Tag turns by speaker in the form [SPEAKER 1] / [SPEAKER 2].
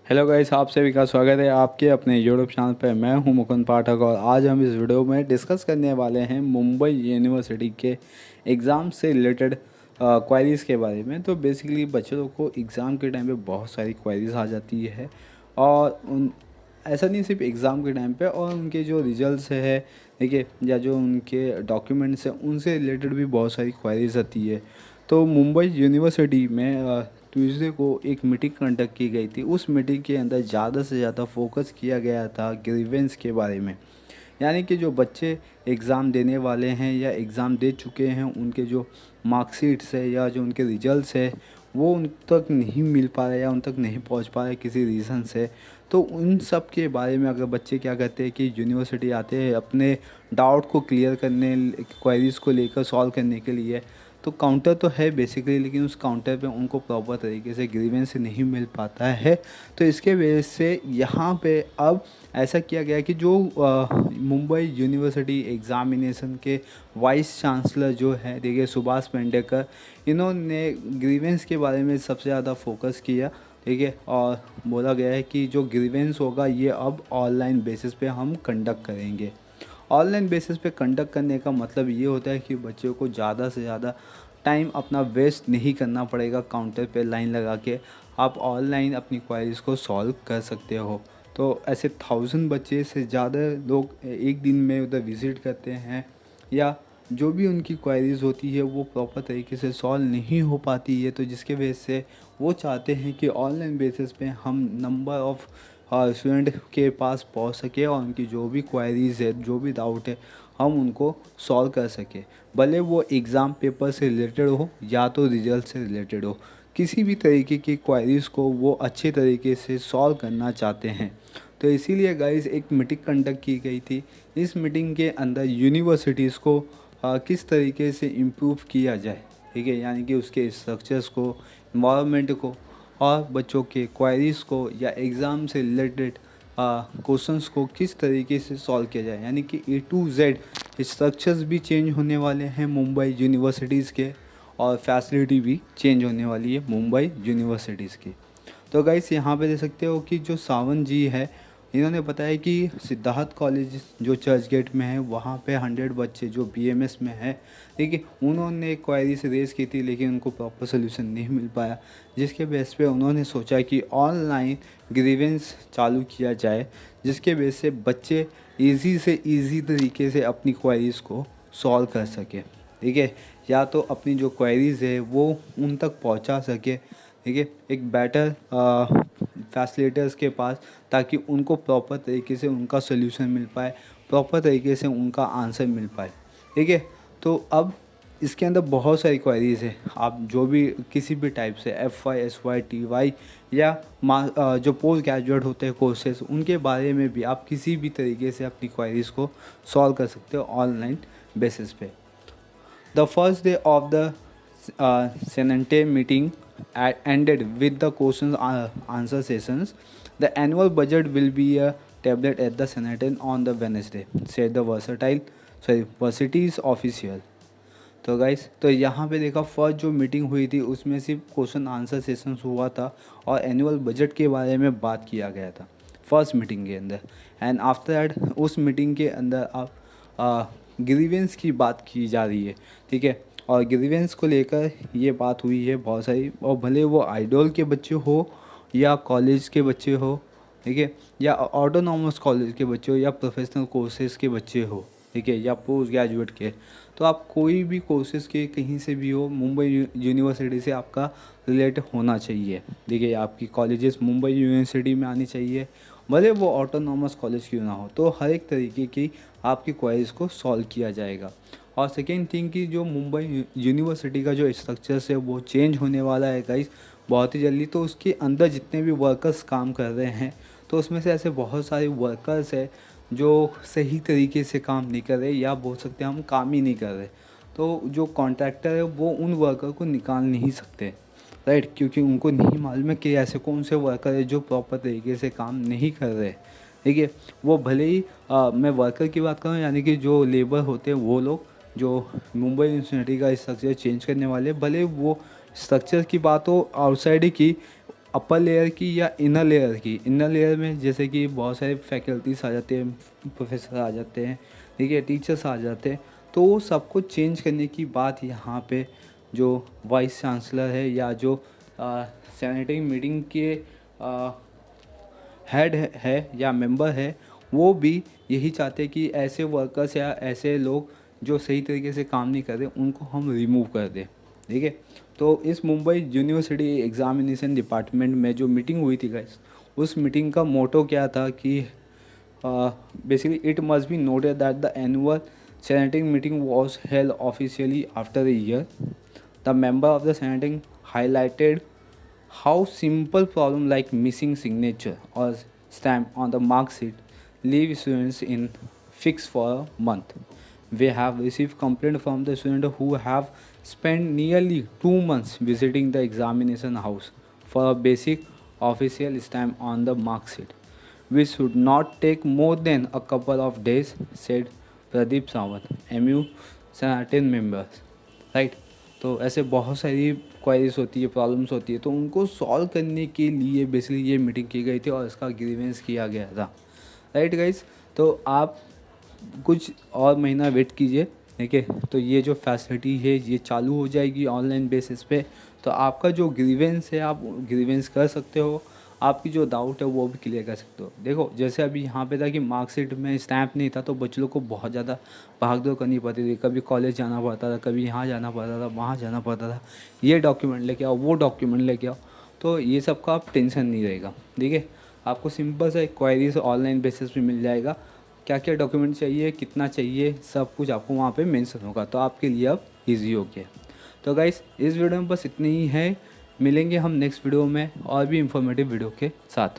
[SPEAKER 1] Hello guys, आप सभी का स्वागत है आपके अपने यूट्यूब चैनल पे। मैं हूं मुकुंद पाठक और आज हम इस वीडियो में डिस्कस करने वाले हैं मुंबई यूनिवर्सिटी के एग्ज़ाम से रिलेटेड क्वेरीज़ के बारे में। तो बेसिकली बच्चों को एग्ज़ाम के टाइम पे बहुत सारी क्वेरीज़ आ जाती है और उन ऐसा नहीं सिर्फ एग्ज़ाम के टाइम पे, और उनके जो रिजल्ट्स है, देखिए, या जो उनके डॉक्यूमेंट्स हैं उनसे रिलेटेड भी बहुत सारी क्वेरीज़ आती है। तो मुंबई यूनिवर्सिटी में ट्यूसडे को एक मीटिंग कंडक्ट की गई थी। उस मीटिंग के अंदर ज़्यादा से ज़्यादा फोकस किया गया था ग्रीवेंस के बारे में। यानी कि जो बच्चे एग्ज़ाम देने वाले हैं या एग्ज़ाम दे चुके हैं, उनके जो मार्कशीट्स है या जो उनके रिजल्ट्स है वो उन तक नहीं मिल पा रहा है या उन तक नहीं पहुंच पा रहा है किसी रीज़न से। तो उन सब के बारे में अगर बच्चे क्या करते हैं कि यूनिवर्सिटी आते हैं अपने डाउट को क्लियर करने, क्वेरीज़ को लेकर सॉल्व करने के लिए, तो काउंटर तो है बेसिकली, लेकिन उस काउंटर पे उनको प्रॉपर तरीके से ग्रीवेंस नहीं मिल पाता है। तो इसके वजह से यहाँ पे अब ऐसा किया गया कि जो मुंबई यूनिवर्सिटी एग्ज़ामिनेशन के वाइस चांसलर जो है, देखिए, सुभाष पेंडेकर, इन्होंने ग्रीवेंस के बारे में सबसे ज़्यादा फोकस किया। ठीक है, और बोला गया है कि जो ग्रीवेंस होगा ये अब ऑनलाइन बेसिस पे हम कंडक्ट करेंगे। ऑनलाइन बेसिस पे कंडक्ट करने का मतलब ये होता है कि बच्चों को ज़्यादा से ज़्यादा टाइम अपना वेस्ट नहीं करना पड़ेगा काउंटर पे लाइन लगा के। आप ऑनलाइन अपनी क्वेरीज़ को सॉल्व कर सकते हो। तो ऐसे 1000 बच्चे से ज़्यादा लोग एक दिन में उधर विज़िट करते हैं, या जो भी उनकी क्वेरीज़ होती है वो प्रॉपर तरीके से सॉल्व नहीं हो पाती है। तो जिसके वजह से वो चाहते हैं कि ऑनलाइन बेसिस पे हम नंबर ऑफ़ स्टूडेंट के पास पहुंच सके और उनकी जो भी क्वेरीज़ है, जो भी डाउट है, हम उनको सॉल्व कर सके। भले वो एग्ज़ाम पेपर से रिलेटेड हो या तो रिजल्ट से रिलेटेड हो, किसी भी तरीके की क्वेरीज़ को वो अच्छे तरीके से सॉल्व करना चाहते हैं। तो इसीलिए गाइस एक मीटिंग कंडक्ट की गई थी। इस मीटिंग के अंदर यूनिवर्सिटीज़ को किस तरीके से इम्प्रूव किया जाए, ठीक है, यानी कि उसके स्ट्रक्चर्स को, इन्वायरमेंट को, और बच्चों के क्वेरीज़ को या एग्ज़ाम से रिलेटेड क्वेश्चंस को किस तरीके से सॉल्व किया जाए। यानी कि A to Z स्ट्रक्चर्स भी चेंज होने वाले हैं मुंबई यूनिवर्सिटीज़ के, और फैसिलिटी भी चेंज होने वाली है मुंबई यूनिवर्सिटीज़ की। तो गाइस यहाँ पे देख सकते हो कि जो सावन जी है, इन्होंने बताया कि सिद्धार्थ कॉलेज जो चर्च गेट में है वहाँ पे 100 बच्चे जो BMS में है, ठीक है, उन्होंने क्वेरीज रेज़ की थी लेकिन उनको प्रॉपर सोल्यूशन नहीं मिल पाया। जिसके बेस पे उन्होंने सोचा कि ऑनलाइन ग्रीवेंस चालू किया जाए, जिसके बेस से बच्चे ईज़ी से ईज़ी तरीके से अपनी क्वेरीज़ को सॉल्व कर सके। ठीक है, या तो अपनी जो क्वेरीज़ है वो उन तक पहुंचा सके, ठीक है, एक बेटर फैसिलिटेटर्स के पास, ताकि उनको प्रॉपर तरीके से उनका सोल्यूशन मिल पाए, प्रॉपर तरीके से उनका आंसर मिल पाए। ठीक है, तो अब इसके अंदर बहुत सारी क्वेरीज़ है। आप जो भी किसी भी टाइप से FY SY TY या जो पोस्ट ग्रेजुएट होते हैं कोर्सेज, उनके बारे में भी आप किसी भी तरीके से अपनी क्वेरीज़ को सॉल्व कर सकते हो ऑनलाइन बेसिस पे। The first day of the Senate meeting ended with the questions answer sessions. The annual budget will be a tablet at the Senate on the Wednesday, said the Varsities official. तो guys, तो यहाँ पे देखा first जो meeting हुई थी उसमें सिर्फ क्वेश्चन आंसर सेशंस हुआ था और एनुअल बजट के बारे में बात किया गया था फर्स्ट मीटिंग के अंदर। एंड आफ्टर दैट उस मीटिंग के अंदर आप ग्रीवेंस की बात की जा रही है, ठीक है, और ग्रीवेंस को लेकर ये बात हुई है बहुत सारी, और भले वो आइडल के बच्चे हो या कॉलेज के बच्चे हो, ठीक है, या ऑटोनॉमस कॉलेज के बच्चे हो या प्रोफेशनल कोर्सेज के बच्चे हो, ठीक है, या पोस्ट ग्रेजुएट के। तो आप कोई भी कोर्सेज के कहीं से भी हो, मुंबई यूनिवर्सिटी से आपका रिलेट होना चाहिए। देखिए, आपकी कॉलेजेस मुंबई यूनिवर्सिटी में आनी चाहिए, भले वो ऑटोनॉमस कॉलेज क्यों ना हो। तो हर एक तरीके की आपकी क्वेरीज को सॉल्व किया जाएगा। और सेकेंड थिंग कि जो मुंबई यूनिवर्सिटी का जो स्ट्रक्चर्स है वो चेंज होने वाला है गाइस बहुत ही जल्दी। तो उसके अंदर जितने भी वर्कर्स काम कर रहे हैं, तो उसमें से ऐसे बहुत सारे वर्कर्स है जो सही तरीके से काम नहीं कर रहे, या बोल सकते हैं हम काम ही नहीं कर रहे। तो जो कॉन्ट्रैक्टर है वो उन वर्कर को निकाल नहीं सकते, राइट, क्योंकि उनको नहीं मालूम है कि ऐसे कौन से वर्कर है जो प्रॉपर तरीके से काम नहीं कर रहे। ठीक है, वो भले ही मैं वर्कर की बात करूँ, यानी कि जो लेबर होते हैं वो लोग जो मुंबई यूनिवर्सिटी का स्ट्रक्चर चेंज करने वाले, भले वो स्ट्रक्चर की बात हो आउटसाइड ही की, अपर लेयर की या इनर लेयर की। इनर लेयर में जैसे कि बहुत सारे फैकल्टीज आ जाते हैं, प्रोफेसर आ जाते हैं, ठीक है, टीचर्स आ जाते हैं, तो वो सबको चेंज करने की बात यहाँ पे जो वाइस चांसलर है या जो सेनेटिंग मीटिंग के हेड है या मेंबर है, वो भी यही चाहते हैं कि ऐसे वर्कर्स या ऐसे लोग जो सही तरीके से काम नहीं कर रहे उनको हम रिमूव कर दें, ठीक है। तो इस मुंबई यूनिवर्सिटी एग्जामिनेशन डिपार्टमेंट में जो मीटिंग हुई थी गाइस, उस मीटिंग का मोटो क्या था कि basically it must be noted that the annual senating meeting was held officially after a year. The member of the Senating highlighted how simple problem like missing signature or stamp on the mark sheet leave students in fix for a month. We have received complaint from the students who have spent nearly 2 months visiting the examination house for a basic official stamp on the mark sheet, which should not take more than a couple of days, said Pradeep Sawant, MU Senating members. Right, तो ऐसे बहुत सारी queries होती है, problems होती है, तो उनको सॉल्व करने के लिए बेसिकली ये मीटिंग की गई थी और इसका ग्रीवेंस किया गया था। राइट गाइस, तो आप कुछ और महीना वेट कीजिए, ठीक है। तो ये जो फैसिलिटी है ये चालू हो जाएगी ऑनलाइन बेसिस पे, तो आपका जो ग्रीवेंस है आप ग्रीवेंस कर सकते हो, आपकी जो डाउट है वो भी क्लियर कर सकते हो। देखो जैसे अभी यहाँ पे था कि मार्कशीट में स्टैम्प नहीं था, तो बच्चों को बहुत ज़्यादा भागदौड़ करनी पड़ती थी, कभी कॉलेज जाना पड़ता था, कभी यहाँ जाना पड़ता था, वहाँ जाना पड़ता था, ये डॉक्यूमेंट लेके आओ, वो डॉक्यूमेंट लेके आओ। तो ये सब का आप टेंशन नहीं रहेगा, ठीक है। आपको सिंपल सा एक क्वायरी से ऑनलाइन बेसिस पे मिल जाएगा, क्या क्या डॉक्यूमेंट चाहिए, कितना चाहिए, सब कुछ आपको वहाँ पे मेंशन होगा, तो आपके लिए अब ईजी हो गया। तो गाइस इस वीडियो में बस इतनी ही है, मिलेंगे हम नेक्स्ट वीडियो में और भी इंफॉर्मेटिव वीडियो के साथ।